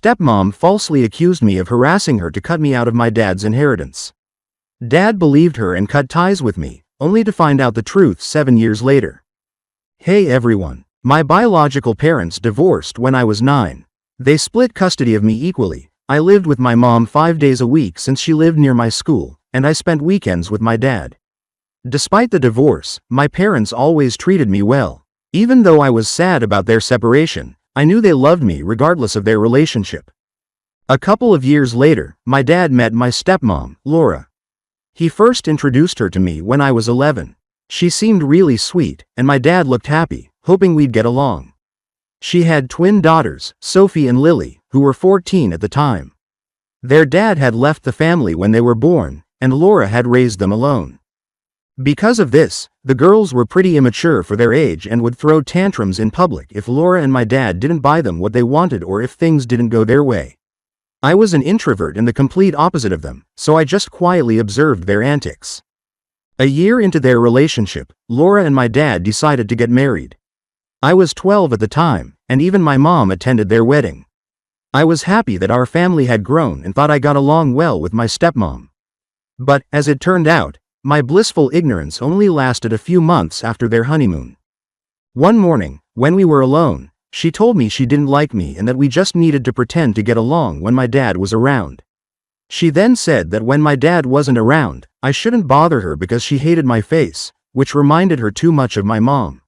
stepmom falsely accused me of harassing her to cut me out of my dad's inheritance. Dad believed her and cut ties with me, only to find out the truth 7 years later. Hey everyone. My biological parents divorced when I was 9. They split custody of me equally. I lived with my mom 5 days a week since she lived near my school, and I spent weekends with my dad. Despite the divorce, my parents always treated me well. Even though I was sad about their separation, I knew they loved me regardless of their relationship. A couple of years later, my dad met my stepmom, Laura. He first introduced her to me when I was 11. She seemed really sweet, and my dad looked happy, hoping we'd get along. She had twin daughters, Sophie and Lily, who were 14 at the time. Their dad had left the family when they were born, and Laura had raised them alone. Because of this, the girls were pretty immature for their age and would throw tantrums in public if Laura and my dad didn't buy them what they wanted or if things didn't go their way. I was an introvert and the complete opposite of them, so I just quietly observed their antics. A year into their relationship, Laura and my dad decided to get married. I was 12 at the time, and even my mom attended their wedding. I was happy that our family had grown and thought I got along well with my stepmom. But, as it turned out, my blissful ignorance only lasted a few months after their honeymoon. One morning, when we were alone, she told me she didn't like me and that we just needed to pretend to get along when my dad was around. She then said that when my dad wasn't around, I shouldn't bother her because she hated my face, which reminded her too much of my mom.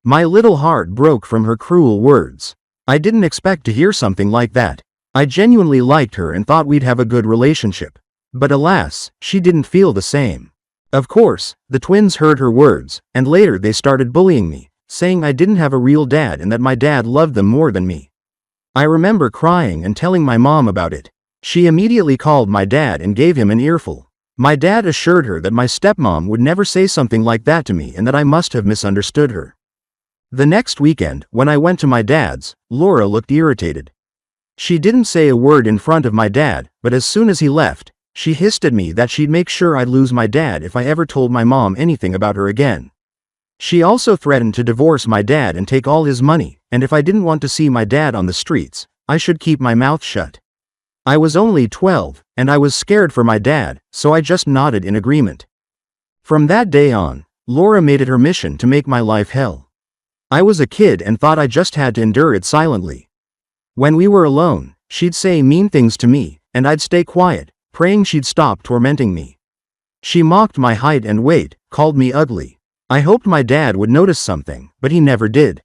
My little heart broke from her cruel words. I didn't expect to hear something like that. I genuinely liked her and thought we'd have a good relationship. But alas, she didn't feel the same. Of course, the twins heard her words, and later they started bullying me, saying I didn't have a real dad and that my dad loved them more than me. I remember crying and telling my mom about it. She immediately called my dad and gave him an earful. My dad assured her that my stepmom would never say something like that to me and that I must have misunderstood her. The next weekend, when I went to my dad's, Laura looked irritated. She didn't say a word in front of my dad, but as soon as he left, she hissed at me that she'd make sure I'd lose my dad if I ever told my mom anything about her again. She also threatened to divorce my dad and take all his money, and if I didn't want to see my dad on the streets, I should keep my mouth shut. I was only 12, and I was scared for my dad, so I just nodded in agreement. From that day on, Laura made it her mission to make my life hell. I was a kid and thought I just had to endure it silently. When we were alone, she'd say mean things to me, and I'd stay quiet, praying she'd stop tormenting me. She mocked my height and weight, called me ugly. I hoped my dad would notice something, but he never did.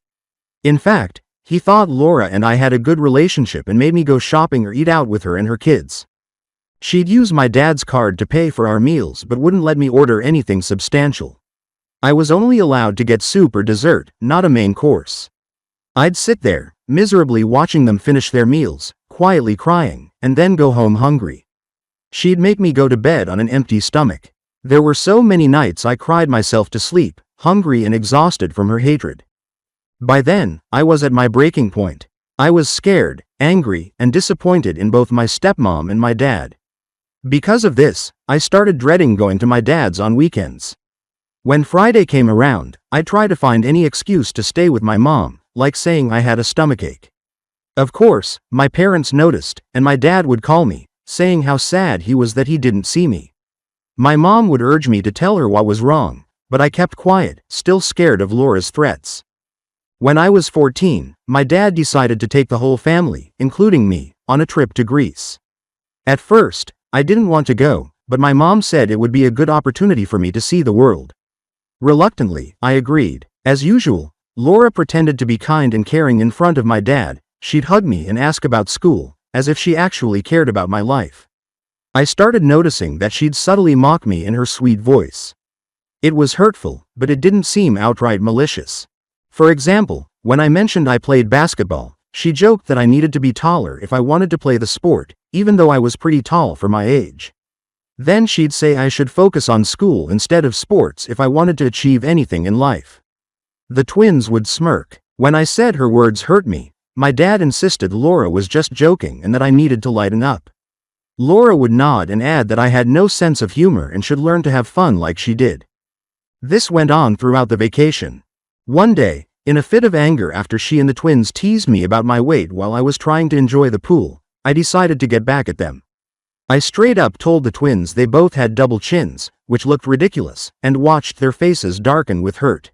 In fact, he thought Laura and I had a good relationship and made me go shopping or eat out with her and her kids. She'd use my dad's card to pay for our meals but wouldn't let me order anything substantial. I was only allowed to get soup or dessert, not a main course. I'd sit there, miserably watching them finish their meals, quietly crying, and then go home hungry. She'd make me go to bed on an empty stomach. There were so many nights I cried myself to sleep, hungry and exhausted from her hatred. By then, I was at my breaking point. I was scared, angry, and disappointed in both my stepmom and my dad. Because of this, I started dreading going to my dad's on weekends. When Friday came around, I'd try to find any excuse to stay with my mom, like saying I had a stomachache. Of course, my parents noticed, and my dad would call me, saying how sad he was that he didn't see me. My mom would urge me to tell her what was wrong, but I kept quiet, still scared of Laura's threats. When I was 14, my dad decided to take the whole family, including me, on a trip to Greece. At first, I didn't want to go, but my mom said it would be a good opportunity for me to see the world. Reluctantly, I agreed. As usual, Laura pretended to be kind and caring in front of my dad. She'd hug me and ask about school, as if she actually cared about my life. I started noticing that she'd subtly mock me in her sweet voice. It was hurtful, but it didn't seem outright malicious. For example, when I mentioned I played basketball, she joked that I needed to be taller if I wanted to play the sport, even though I was pretty tall for my age. Then she'd say I should focus on school instead of sports if I wanted to achieve anything in life. The twins would smirk. When I said her words hurt me, my dad insisted Laura was just joking and that I needed to lighten up. Laura would nod and add that I had no sense of humor and should learn to have fun like she did. This went on throughout the vacation. One day, in a fit of anger after she and the twins teased me about my weight while I was trying to enjoy the pool, I decided to get back at them. I straight up told the twins they both had double chins, which looked ridiculous, and watched their faces darken with hurt.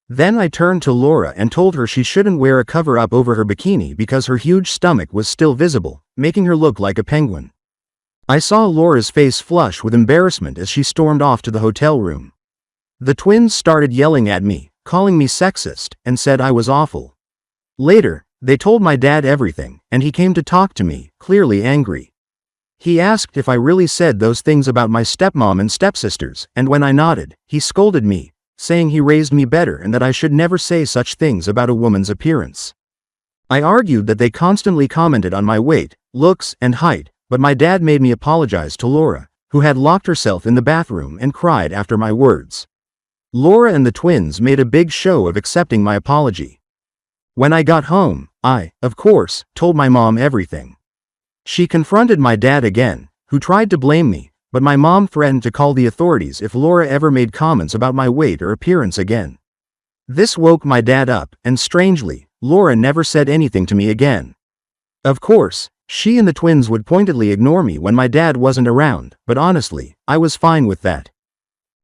Then I turned to Laura and told her she shouldn't wear a cover-up over her bikini because her huge stomach was still visible, making her look like a penguin. I saw Laura's face flush with embarrassment as she stormed off to the hotel room. The twins started yelling at me, calling me sexist, and said I was awful. Later, they told my dad everything, and he came to talk to me, clearly angry. He asked if I really said those things about my stepmom and stepsisters, and when I nodded, he scolded me, saying he raised me better and that I should never say such things about a woman's appearance. I argued that they constantly commented on my weight, looks, and height, but my dad made me apologize to Laura, who had locked herself in the bathroom and cried after my words. Laura and the twins made a big show of accepting my apology. When I got home, I, of course, told my mom everything. She confronted my dad again, who tried to blame me, but my mom threatened to call the authorities if Laura ever made comments about my weight or appearance again. This woke my dad up, and strangely, Laura never said anything to me again. Of course, she and the twins would pointedly ignore me when my dad wasn't around, but honestly, I was fine with that.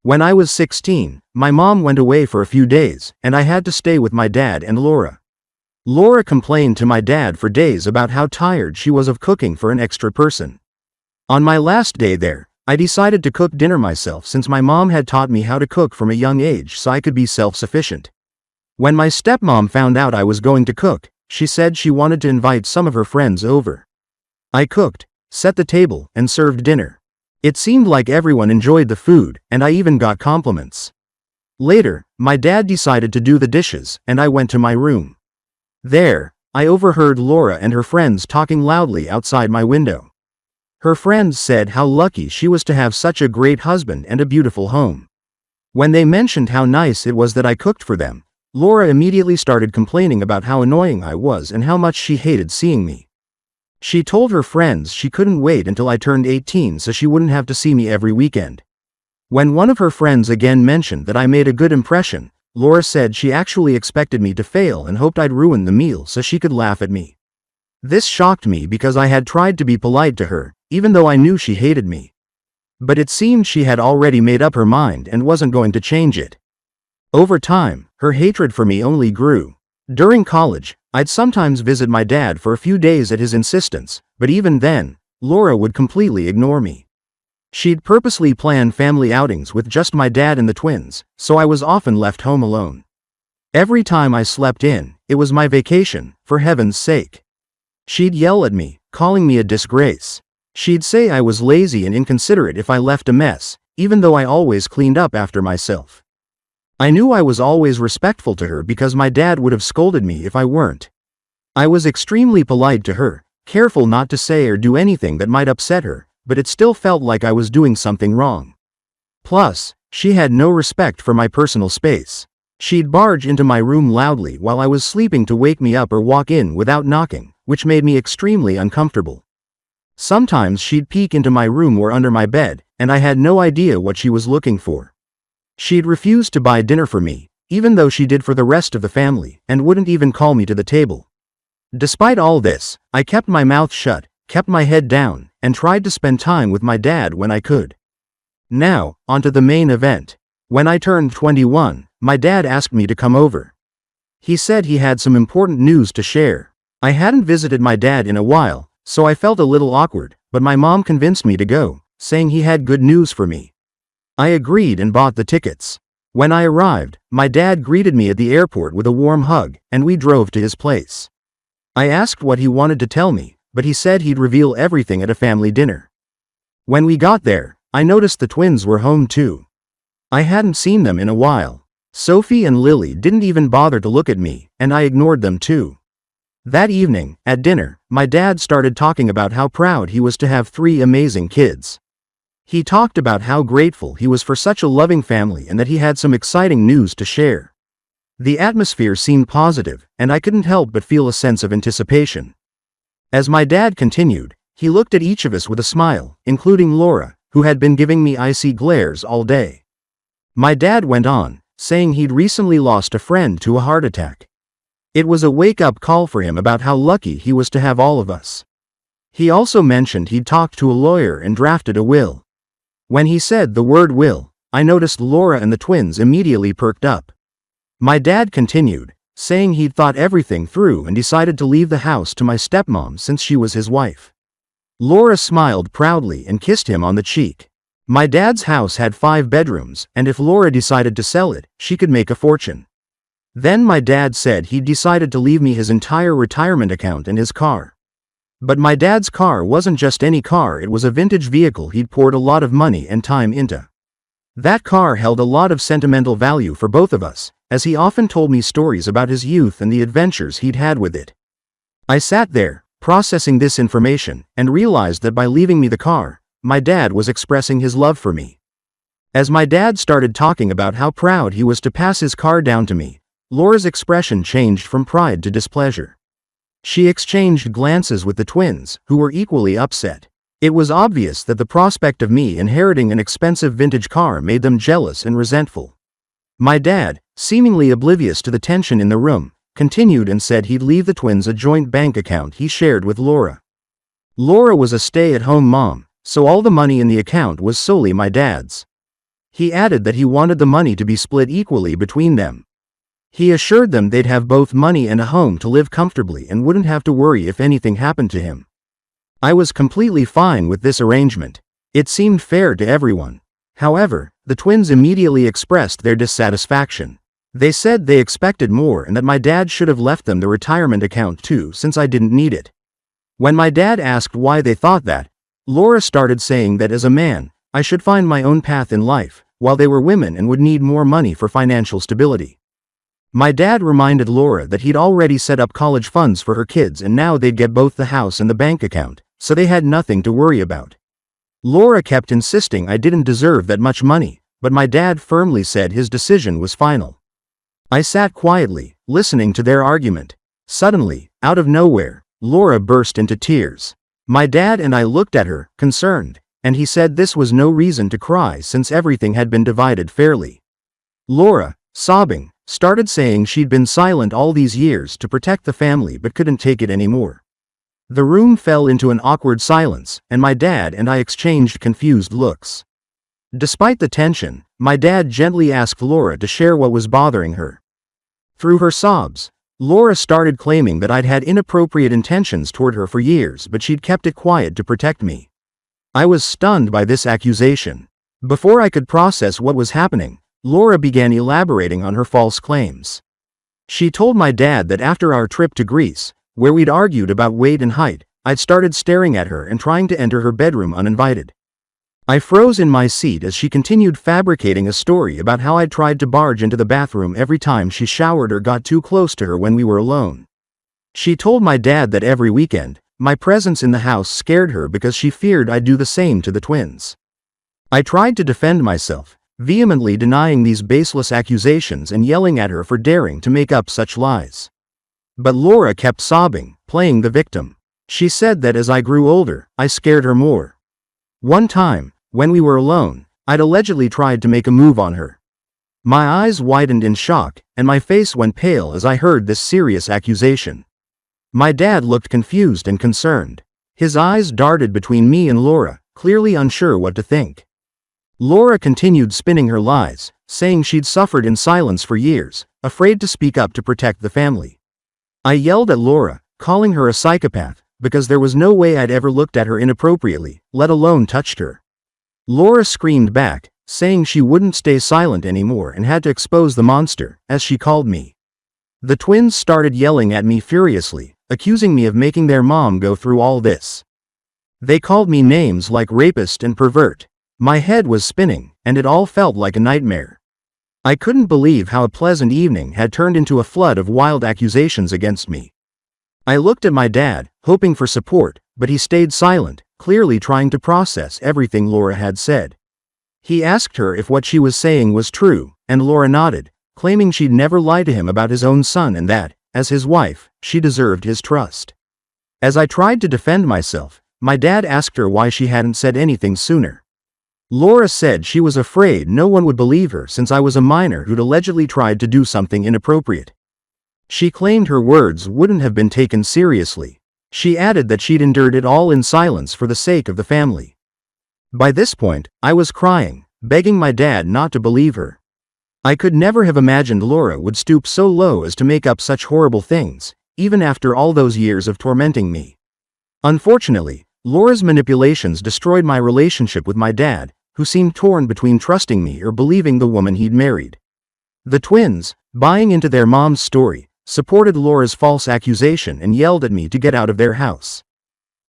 When I was 16, my mom went away for a few days, and I had to stay with my dad and Laura. Laura complained to my dad for days about how tired she was of cooking for an extra person. On my last day there, I decided to cook dinner myself since my mom had taught me how to cook from a young age so I could be self-sufficient. When my stepmom found out I was going to cook, she said she wanted to invite some of her friends over. I cooked, set the table, and served dinner. It seemed like everyone enjoyed the food, and I even got compliments. Later, my dad decided to do the dishes, and I went to my room. There, I overheard Laura and her friends talking loudly outside my window. Her friends said how lucky she was to have such a great husband and a beautiful home. When they mentioned how nice it was that I cooked for them, Laura immediately started complaining about how annoying I was and how much she hated seeing me. She told her friends she couldn't wait until I turned 18 so she wouldn't have to see me every weekend. When one of her friends again mentioned that I made a good impression, Laura said she actually expected me to fail and hoped I'd ruin the meal so she could laugh at me. This shocked me because I had tried to be polite to her, even though I knew she hated me. But it seemed she had already made up her mind and wasn't going to change it. Over time, her hatred for me only grew. During college, I'd sometimes visit my dad for a few days at his insistence, but even then, Laura would completely ignore me. She'd purposely plan family outings with just my dad and the twins, so I was often left home alone. Every time I slept in, it was my vacation, for heaven's sake. She'd yell at me, calling me a disgrace. She'd say I was lazy and inconsiderate if I left a mess, even though I always cleaned up after myself. I knew I was always respectful to her because my dad would have scolded me if I weren't. I was extremely polite to her, careful not to say or do anything that might upset her, but it still felt like I was doing something wrong. Plus, she had no respect for my personal space. She'd barge into my room loudly while I was sleeping to wake me up or walk in without knocking, which made me extremely uncomfortable. Sometimes she'd peek into my room or under my bed, and I had no idea what she was looking for. She'd refuse to buy dinner for me, even though she did for the rest of the family, and wouldn't even call me to the table. Despite all this, I kept my mouth shut, kept my head down, and tried to spend time with my dad when I could. Now, onto the main event. When I turned 21, my dad asked me to come over. He said he had some important news to share. I hadn't visited my dad in a while, so I felt a little awkward, but my mom convinced me to go, saying he had good news for me. I agreed and bought the tickets. When I arrived, my dad greeted me at the airport with a warm hug, and we drove to his place. I asked what he wanted to tell me, but he said he'd reveal everything at a family dinner. When we got there, I noticed the twins were home too. I hadn't seen them in a while. Sophie and Lily didn't even bother to look at me, and I ignored them too. That evening, at dinner, my dad started talking about how proud he was to have 3 amazing kids. He talked about how grateful he was for such a loving family and that he had some exciting news to share. The atmosphere seemed positive, and I couldn't help but feel a sense of anticipation. As my dad continued, he looked at each of us with a smile, including Laura, who had been giving me icy glares all day. My dad went on, saying he'd recently lost a friend to a heart attack. It was a wake-up call for him about how lucky he was to have all of us. He also mentioned he'd talked to a lawyer and drafted a will. When he said the word will, I noticed Laura and the twins immediately perked up. My dad continued, saying he'd thought everything through and decided to leave the house to my stepmom since she was his wife. Laura smiled proudly and kissed him on the cheek. My dad's house had 5 bedrooms, and if Laura decided to sell it, she could make a fortune. Then my dad said he'd decided to leave me his entire retirement account and his car. But my dad's car wasn't just any car, it was a vintage vehicle he'd poured a lot of money and time into. That car held a lot of sentimental value for both of us, as he often told me stories about his youth and the adventures he'd had with it. I sat there, processing this information, and realized that by leaving me the car, my dad was expressing his love for me. As my dad started talking about how proud he was to pass his car down to me, Laura's expression changed from pride to displeasure. She exchanged glances with the twins, who were equally upset. It was obvious that the prospect of me inheriting an expensive vintage car made them jealous and resentful. My dad, seemingly oblivious to the tension in the room, continued and said he'd leave the twins a joint bank account he shared with Laura. Laura was a stay-at-home mom, so all the money in the account was solely my dad's. He added that he wanted the money to be split equally between them. He assured them they'd have both money and a home to live comfortably and wouldn't have to worry if anything happened to him. I was completely fine with this arrangement. It seemed fair to everyone. However, the twins immediately expressed their dissatisfaction. They said they expected more and that my dad should have left them the retirement account too since I didn't need it. When my dad asked why they thought that, Laura started saying that as a man, I should find my own path in life, while they were women and would need more money for financial stability. My dad reminded Laura that he'd already set up college funds for her kids and now they'd get both the house and the bank account, so they had nothing to worry about. Laura kept insisting I didn't deserve that much money, but my dad firmly said his decision was final. I sat quietly, listening to their argument. Suddenly, out of nowhere, Laura burst into tears. My dad and I looked at her, concerned, and he said this was no reason to cry since everything had been divided fairly. Laura, sobbing, started saying she'd been silent all these years to protect the family but couldn't take it anymore. The room fell into an awkward silence, and my dad and I exchanged confused looks. Despite the tension, my dad gently asked Laura to share what was bothering her. Through her sobs, Laura started claiming that I'd had inappropriate intentions toward her for years but she'd kept it quiet to protect me. I was stunned by this accusation. Before I could process what was happening, Laura began elaborating on her false claims. She told my dad that after our trip to Greece, where we'd argued about weight and height, I'd started staring at her and trying to enter her bedroom uninvited. I froze in my seat as she continued fabricating a story about how I'd tried to barge into the bathroom every time she showered or got too close to her when we were alone. She told my dad that every weekend, my presence in the house scared her because she feared I'd do the same to the twins. I tried to defend myself, vehemently denying these baseless accusations and yelling at her for daring to make up such lies. But Laura kept sobbing, playing the victim. She said that as I grew older, I scared her more. One time, when we were alone, I'd allegedly tried to make a move on her. My eyes widened in shock, and my face went pale as I heard this serious accusation. My dad looked confused and concerned. His eyes darted between me and Laura, clearly unsure what to think. Laura continued spinning her lies, saying she'd suffered in silence for years, afraid to speak up to protect the family. I yelled at Laura, calling her a psychopath, because there was no way I'd ever looked at her inappropriately, let alone touched her. Laura screamed back, saying she wouldn't stay silent anymore and had to expose the monster, as she called me. The twins started yelling at me furiously, accusing me of making their mom go through all this. They called me names like rapist and pervert. My head was spinning, and it all felt like a nightmare. I couldn't believe how a pleasant evening had turned into a flood of wild accusations against me. I looked at my dad, hoping for support, but he stayed silent, clearly trying to process everything Laura had said. He asked her if what she was saying was true, and Laura nodded, claiming she'd never lied to him about his own son and that, as his wife, she deserved his trust. As I tried to defend myself, my dad asked her why she hadn't said anything sooner. Laura said she was afraid no one would believe her since I was a minor who'd allegedly tried to do something inappropriate. She claimed her words wouldn't have been taken seriously. She added that she'd endured it all in silence for the sake of the family. By this point, I was crying, begging my dad not to believe her. I could never have imagined Laura would stoop so low as to make up such horrible things, even after all those years of tormenting me. Unfortunately, Laura's manipulations destroyed my relationship with my dad, who seemed torn between trusting me or believing the woman he'd married. The twins, buying into their mom's story, supported Laura's false accusation and yelled at me to get out of their house.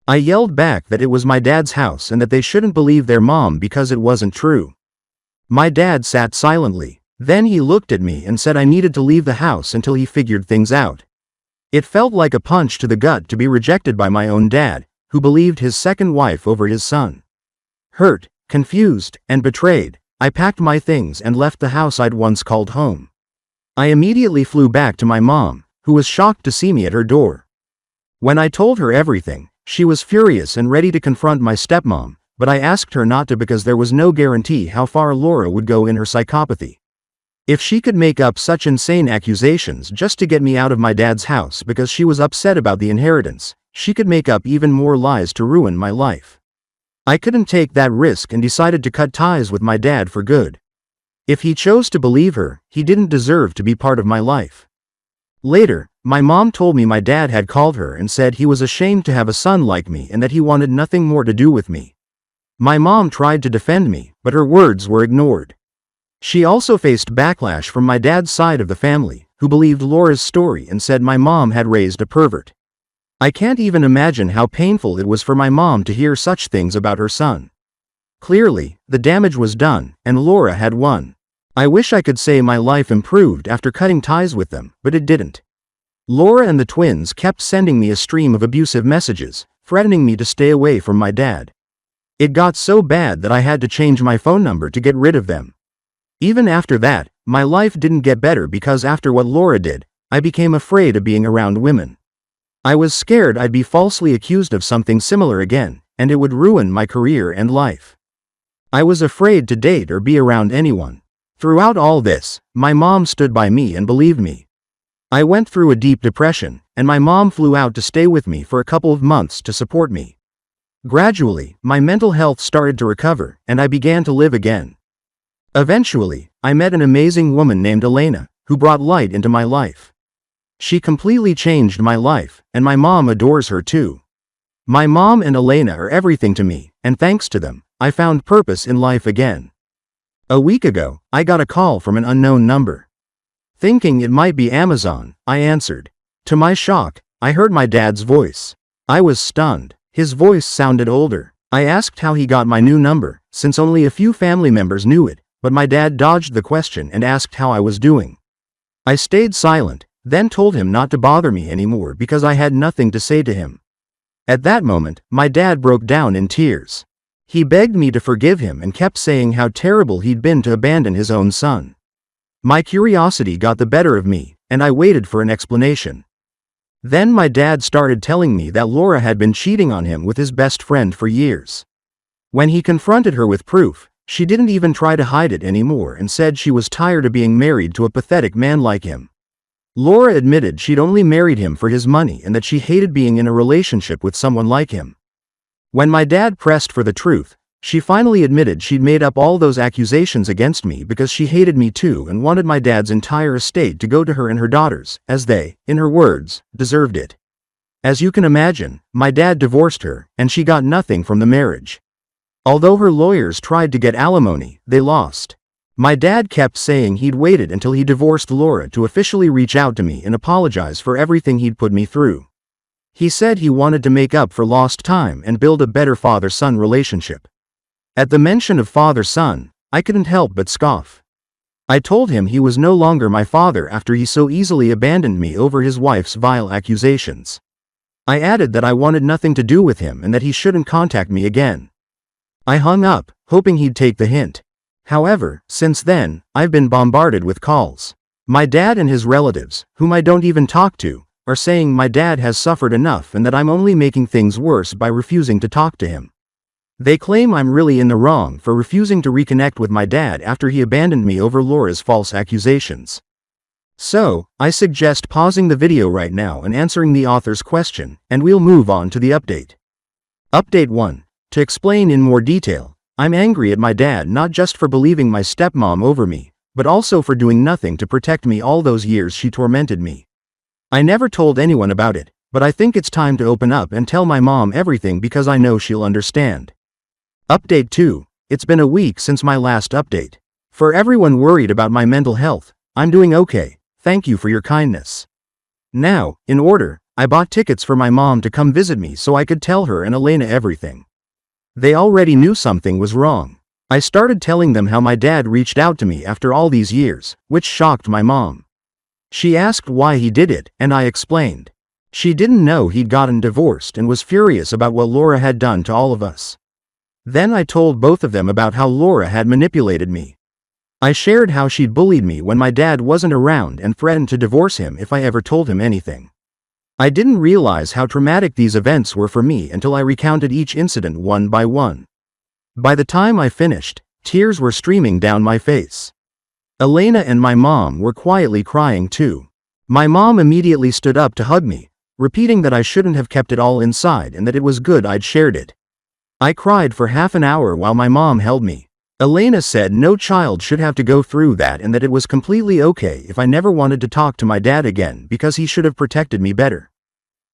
I yelled back that it was my dad's house and that they shouldn't believe their mom because it wasn't true. My dad sat silently. Then he looked at me and said I needed to leave the house until he figured things out. It felt like a punch to the gut to be rejected by my own dad, who believed his second wife over his son. Hurt, confused, and betrayed, I packed my things and left the house I'd once called home. I immediately flew back to my mom, who was shocked to see me at her door. When I told her everything, she was furious and ready to confront my stepmom, but I asked her not to because there was no guarantee how far Laura would go in her psychopathy. If she could make up such insane accusations just to get me out of my dad's house because she was upset about the inheritance, she could make up even more lies to ruin my life. I couldn't take that risk and decided to cut ties with my dad for good. If he chose to believe her, he didn't deserve to be part of my life. Later, my mom told me my dad had called her and said he was ashamed to have a son like me and that he wanted nothing more to do with me. My mom tried to defend me, but her words were ignored. She also faced backlash from my dad's side of the family, who believed Laura's story and said my mom had raised a pervert. I can't even imagine how painful it was for my mom to hear such things about her son. Clearly, the damage was done, and Laura had won. I wish I could say my life improved after cutting ties with them, but it didn't. Laura and the twins kept sending me a stream of abusive messages, threatening me to stay away from my dad. It got so bad that I had to change my phone number to get rid of them. Even after that, my life didn't get better because after what Laura did, I became afraid of being around women. I was scared I'd be falsely accused of something similar again, and it would ruin my career and life. I was afraid to date or be around anyone. Throughout all this, my mom stood by me and believed me. I went through a deep depression, and my mom flew out to stay with me for a couple of months to support me. Gradually, my mental health started to recover, and I began to live again. Eventually, I met an amazing woman named Elena, who brought light into my life. She completely changed my life, and my mom adores her too. My mom and Elena are everything to me, and thanks to them, I found purpose in life again. A week ago, I got a call from an unknown number. Thinking it might be Amazon, I answered. To my shock, I heard my dad's voice. I was stunned. His voice sounded older. I asked how he got my new number, since only a few family members knew it. But my dad dodged the question and asked how I was doing. I stayed silent, then told him not to bother me anymore because I had nothing to say to him. At that moment, my dad broke down in tears. He begged me to forgive him and kept saying how terrible he'd been to abandon his own son. My curiosity got the better of me, and I waited for an explanation. Then my dad started telling me that Laura had been cheating on him with his best friend for years. When he confronted her with proof, she didn't even try to hide it anymore and said she was tired of being married to a pathetic man like him. Laura admitted she'd only married him for his money and that she hated being in a relationship with someone like him. When my dad pressed for the truth, she finally admitted she'd made up all those accusations against me because she hated me too and wanted my dad's entire estate to go to her and her daughters, as they, in her words, deserved it. As you can imagine, my dad divorced her, and she got nothing from the marriage. Although her lawyers tried to get alimony, they lost. My dad kept saying he'd waited until he divorced Laura to officially reach out to me and apologize for everything he'd put me through. He said he wanted to make up for lost time and build a better father-son relationship. At the mention of father-son, I couldn't help but scoff. I told him he was no longer my father after he so easily abandoned me over his wife's vile accusations. I added that I wanted nothing to do with him and that he shouldn't contact me again. I hung up, hoping he'd take the hint. However, since then, I've been bombarded with calls. My dad and his relatives, whom I don't even talk to, are saying my dad has suffered enough and that I'm only making things worse by refusing to talk to him. They claim I'm really in the wrong for refusing to reconnect with my dad after he abandoned me over Laura's false accusations. So, I suggest pausing the video right now and answering the author's question, and we'll move on to the update. Update 1. To explain in more detail, I'm angry at my dad not just for believing my stepmom over me, but also for doing nothing to protect me all those years she tormented me. I never told anyone about it, but I think it's time to open up and tell my mom everything because I know she'll understand. Update 2. It's been a week since my last update. For everyone worried about my mental health, I'm doing okay, thank you for your kindness. Now, in order, I bought tickets for my mom to come visit me so I could tell her and Elena everything. They already knew something was wrong. I started telling them how my dad reached out to me after all these years, which shocked my mom. She asked why he did it, and I explained. She didn't know he'd gotten divorced and was furious about what Laura had done to all of us. Then I told both of them about how Laura had manipulated me. I shared how she'd bullied me when my dad wasn't around and threatened to divorce him if I ever told him anything. I didn't realize how traumatic these events were for me until I recounted each incident one by one. By the time I finished, tears were streaming down my face. Elena and my mom were quietly crying too. My mom immediately stood up to hug me, repeating that I shouldn't have kept it all inside and that it was good I'd shared it. I cried for half an hour while my mom held me. Elena said no child should have to go through that and that it was completely okay if I never wanted to talk to my dad again because he should have protected me better.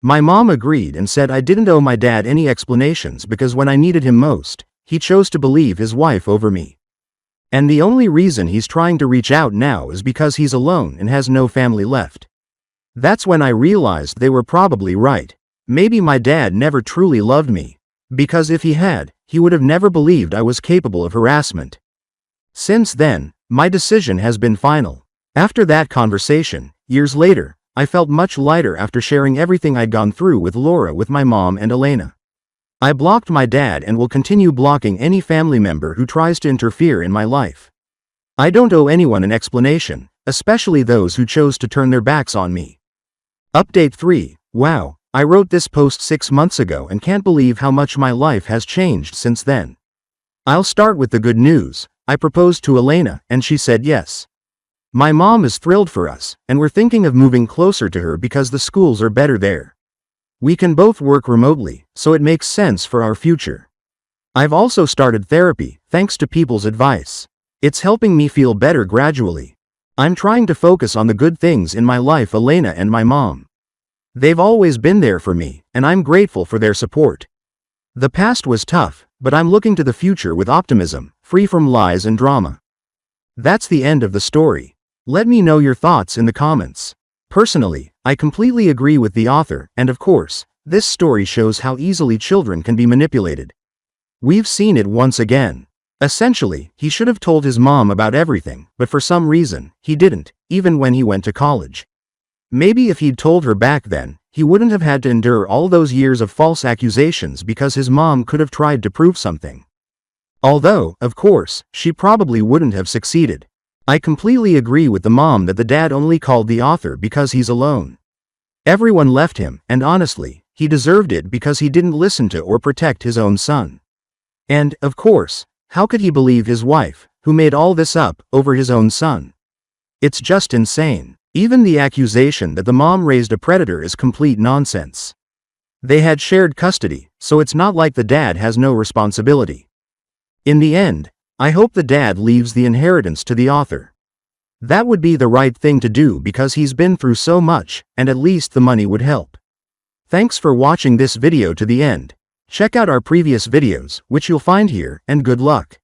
My mom agreed and said I didn't owe my dad any explanations because when I needed him most, he chose to believe his wife over me. And the only reason he's trying to reach out now is because he's alone and has no family left. That's when I realized they were probably right. Maybe my dad never truly loved me. Because if he had, he would have never believed I was capable of harassment. Since then, my decision has been final. After that conversation, years later, I felt much lighter after sharing everything I'd gone through with Laura with my mom and Elena. I blocked my dad and will continue blocking any family member who tries to interfere in my life. I don't owe anyone an explanation, especially those who chose to turn their backs on me. Update 3. Wow, I wrote this post 6 months ago and can't believe how much my life has changed since then. I'll start with the good news. I proposed to Elena and she said yes. My mom is thrilled for us, and we're thinking of moving closer to her because the schools are better there. We can both work remotely, so it makes sense for our future. I've also started therapy, thanks to people's advice. It's helping me feel better gradually. I'm trying to focus on the good things in my life, Elena and my mom. They've always been there for me, and I'm grateful for their support. The past was tough, but I'm looking to the future with optimism, free from lies and drama. That's the end of the story. Let me know your thoughts in the comments. Personally, I completely agree with the author, and of course, this story shows how easily children can be manipulated. We've seen it once again. Essentially, he should have told his mom about everything, but for some reason, he didn't, even when he went to college. Maybe if he'd told her back then, he wouldn't have had to endure all those years of false accusations because his mom could have tried to prove something. Although, of course, she probably wouldn't have succeeded. I completely agree with the mom that the dad only called the author because he's alone. Everyone left him, and honestly, he deserved it because he didn't listen to or protect his own son. And, of course, how could he believe his wife, who made all this up, over his own son? It's just insane. Even the accusation that the mom raised a predator is complete nonsense. They had shared custody, so it's not like the dad has no responsibility. In the end, I hope the dad leaves the inheritance to the author. That would be the right thing to do because he's been through so much, and at least the money would help. Thanks for watching this video to the end. Check out our previous videos, which you'll find here, and good luck.